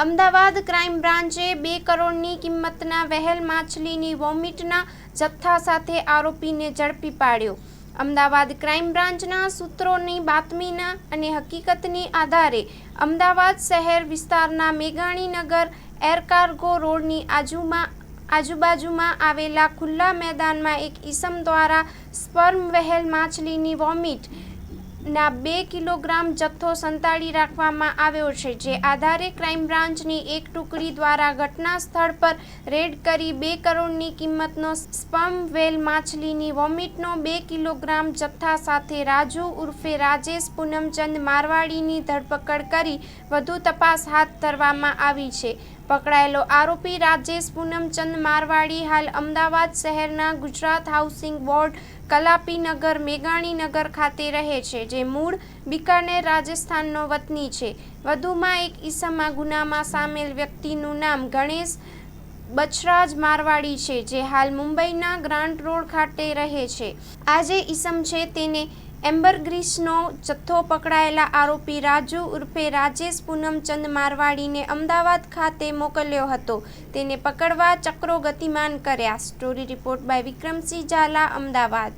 Ahmedabad crime બ્રાન્ચે 2 કરોડની કિંમતના whale માછલીની વોમિટના જથ્થા સાથે આરોપીને ઝડપી પાડ્યો। અમદાવાદ ક્રાઇમ બ્રાન્ચના સૂત્રોની બાતમીના અને હકીકતની આધારે અમદાવાદ શહેર વિસ્તારના મેઘાણીનગર એરકાર્ગો રોડની આજુબાજુમાં આવેલા ખુલ્લા મેદાનમાં એક ઈસમ દ્વારા સ્પર્મ વ્હેલ માછલીની વોમિટના 2 કિલોગ્રામ જથ્થો સંતાડી રાખવામાં આવ્યો છે, જે આધારે ક્રાઇમ બ્રાન્ચની એક ટુકડી દ્વારા ઘટના સ્થળ પર રેડ કરી 2 કરોડની કિંમતનો સ્પર્મ વ્હેલ માછલીની વોમિટનો 2 કિલોગ્રામ જથ્થા સાથે રાજુ ઉર્ફે રાજેશ પૂનમચંદ મારવાડીની ધરપકડ કરી વધુ તપાસ હાથ ધરવામાં આવી છે। પકડાયેલો આરોપી રાજેશ પૂનમચંદ મારવાડી હાલ અમદાવાદ શહેરના ગુજરાત હાઉસિંગ બોર્ડ કલાપીનગર મેઘાણીનગર ખાતે રહે છે, જે મૂળ બિકાનેર રાજસ્થાનનો વતની છે। વધુમાં એક ઈસમ આ ગુનામાં સામેલ વ્યક્તિનું નામ ગણેશ બચરાજ મારવાડી છે, જે હાલ મુંબઈના ગ્રાન્ટ રોડ ખાતે રહે છે। આ જે ઈસમ છે તેને એમ્બરગ્રીસનો જથ્થો પકડાયેલા આરોપી રાજુ ઉર્ફે રાજેશ પૂનમચંદ મારવાડીને અમદાવાદ ખાતે મોકલ્યો હતો। તેને પકડવા ચક્રો ગતિમાન કર્યા। Story report by Vikramsinh Zala, Ahmedabad.